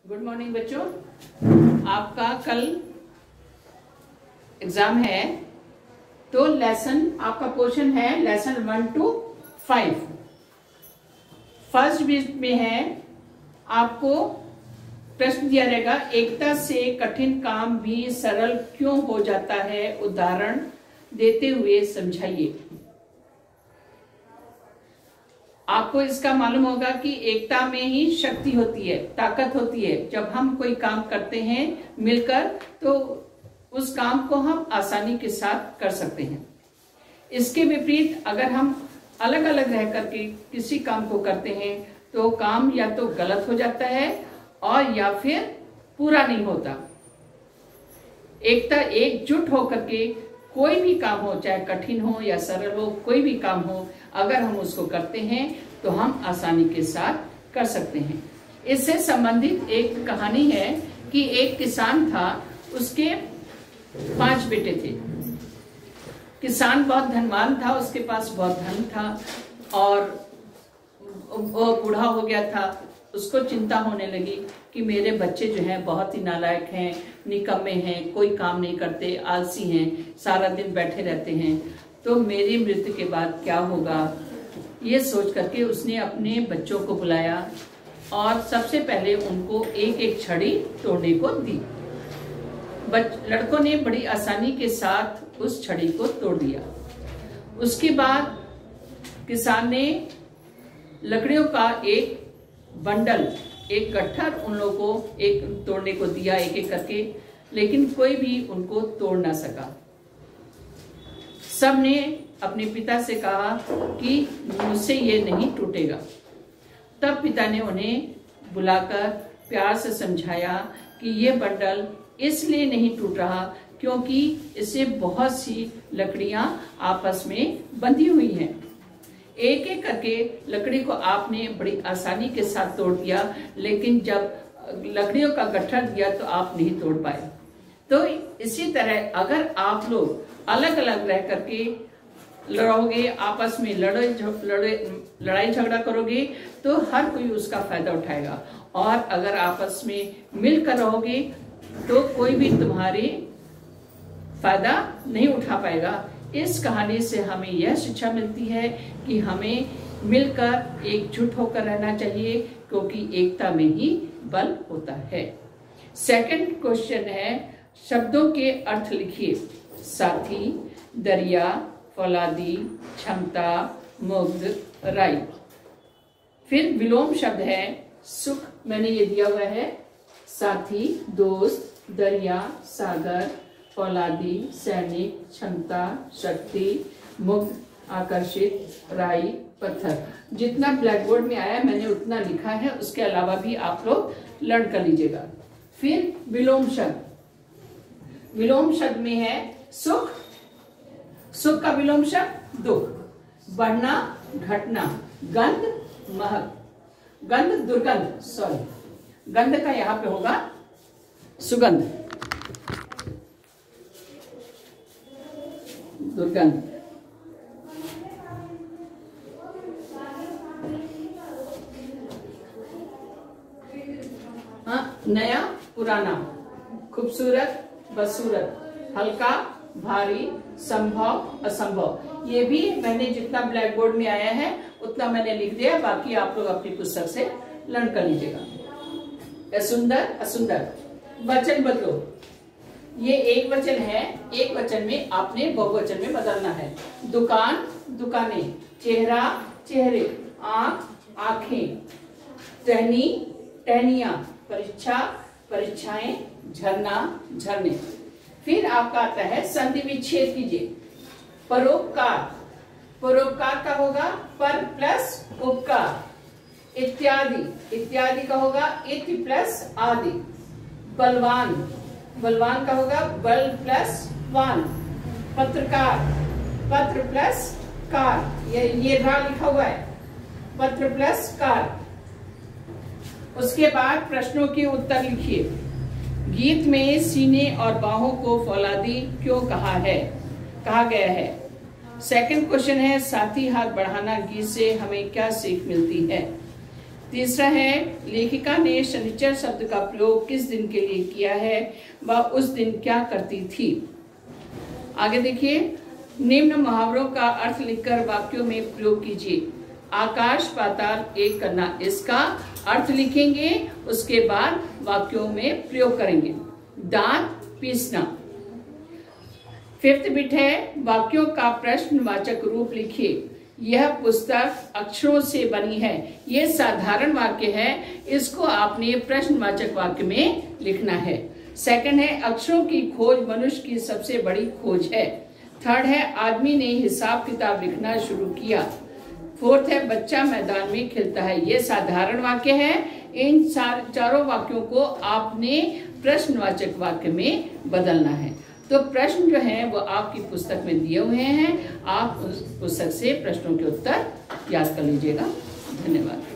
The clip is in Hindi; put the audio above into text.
गुड मॉर्निंग बच्चों, आपका कल एग्जाम है तो लेसन आपका क्वेश्चन है लेसन 1 to 5। फर्स्ट बीट में है आपको प्रश्न दिया रहेगा, एकता से कठिन काम भी सरल क्यों हो जाता है, उदाहरण देते हुए समझाइए। आपको इसका मालूम होगा कि एकता में ही शक्ति होती है, ताकत होती है। जब हम कोई काम करते हैं मिलकर तो उस काम को हम आसानी के साथ कर सकते हैं। इसके विपरीत अगर हम अलग अलग रह करके किसी काम को करते हैं तो काम या तो गलत हो जाता है और या फिर पूरा नहीं होता। एकता एकजुट होकर के कोई भी काम हो, चाहे कठिन हो या सरल हो, कोई भी काम हो, अगर हम उसको करते हैं तो हम आसानी के साथ कर सकते हैं। इससे संबंधित एक कहानी है कि एक किसान था, उसके 5 बेटे थे। किसान बहुत धनवान था, उसके पास बहुत धन था और वो बूढ़ा हो गया था। उसको चिंता होने लगी कि मेरे बच्चे जो हैं बहुत ही नालायक हैं, निकम्मे हैं, कोई काम नहीं करते, आलसी हैं, सारा दिन बैठे रहते हैं, तो मेरी मृत्यु के बाद क्या होगा। ये सोच करके उसने अपने बच्चों को बुलाया और सबसे पहले उनको एक एक छड़ी तोड़ने को दी। लड़कों ने बड़ी आसानी के साथ उस छड़ी को तोड़ दिया। उसके बाद किसान ने लकड़ियों का एक बंडल, एक गट्ठर उन लोगों को एक तोड़ने को दिया, एक एक करके, लेकिन कोई भी उनको तोड़ ना सका। सब ने अपने पिता से कहा कि मुझसे ये नहीं टूटेगा। तब पिता ने उन्हें बुलाकर प्यार से समझाया कि ये बंडल इसलिए नहीं टूट रहा क्योंकि इससे बहुत सी लकड़ियां आपस में बंधी हुई हैं। एक एक करके लकड़ी को आपने बड़ी आसानी के साथ तोड़ दिया, लेकिन जब लकड़ियों का गट्ठर दिया तो आप नहीं तोड़ पाए। तो इसी तरह अगर आप लोग अलग अलग रह करके लड़ोगे, आपस में लड़ाई झगड़ा करोगे तो हर कोई उसका फायदा उठाएगा, और अगर आपस में मिलकर रहोगे तो कोई भी तुम्हारी फायदा नहीं उठा पाएगा। इस कहानी से हमें यह शिक्षा मिलती है कि हमें मिलकर एकजुट होकर रहना चाहिए, क्योंकि एकता में ही बल होता है। सेकंड क्वेश्चन है, शब्दों के अर्थ लिखिए। साथी, दरिया, फौलादी, क्षमता, मुग्ध, राई। फिर विलोम शब्द है सुख, मैंने ये दिया हुआ है, साथी, दोस्त, दरिया, सागर, फौलादी, सैनिक, क्षमता, शक्ति, मुग्ध, आकर्षित, राई, पत्थर। जितना ब्लैक बोर्ड में आया मैंने उतना लिखा है, उसके अलावा भी आप लोग लर्न कर लीजिएगा। फिर विलोम शब्द, विलोम शब्द में है सुख, सुख का विलोम शब्द दुख, बढ़ना, घटना, गंध, महक, गंध दुर्गंध, सॉरी गंध का यहां पे होगा सुगंध, दुर्गंध। हाँ, नया, पुराना, खूबसूरत, बदसूरत, हल्का, भारी, संभव, असंभव। ये भी मैंने जितना ब्लैक बोर्ड में आया है उतना मैंने लिख दिया, बाकी आप लोग अपनी पुस्तक से लर्न कर लीजिएगा। सुंदर, असुंदर। वचन बदलो, ये एक वचन है, एक वचन में आपने बहुवचन में बदलना है। दुकान, दुकानें, चेहरा, चेहरे, आंख, आंखें, टहनी, टहनियां, परीक्षा, परीक्षाएं, झरना, झरने। फिर आपका आता है संधि विच्छेद कीजिए। परोपकार, परोपकार का होगा पर प्लस उपकार। इत्यादि, इत्यादि का होगा इति प्लस आदि। बलवान, बलवान का होगा बल प्लस वान। पत्रकार, पत्र प्लस कार, ये रा लिखा हुआ है, पत्र प्लस कार। उसके बाद प्रश्नों के उत्तर लिखिए। गीत में सीने और बाहों को फौलादी क्यों कहा गया है। सेकंड क्वेश्चन है, साथी हाथ बढ़ाना गीत से हमें क्या सीख मिलती है। तीसरा है, लेखिका ने शनिचर शब्द का प्रयोग किस दिन के लिए किया है, वह उस दिन क्या करती थी। आगे देखिए, निम्न मुहावरों का अर्थ लिखकर वाक्यों में प्रयोग कीजिए। आकाश पाताल एक करना, इसका अर्थ लिखेंगे, उसके बाद वाक्यों में प्रयोग करेंगे। दांत पीसना। फिफ्थ बिट है, वाक्यों का प्रश्नवाचक रूप लिखिए। यह पुस्तक अक्षरों से बनी है, ये साधारण वाक्य है, इसको आपने प्रश्नवाचक वाक्य में लिखना है। सेकंड है, अक्षरों की खोज मनुष्य की सबसे बड़ी खोज है। थर्ड है, आदमी ने हिसाब किताब लिखना शुरू किया। फोर्थ है, बच्चा मैदान में खेलता है, ये साधारण वाक्य है। इन चारों वाक्यों को आपने प्रश्नवाचक वाक्य में बदलना है। तो प्रश्न जो है वो आपकी पुस्तक में दिए हुए हैं, आप उस पुस्तक से प्रश्नों के उत्तर याद कर लीजिएगा। धन्यवाद।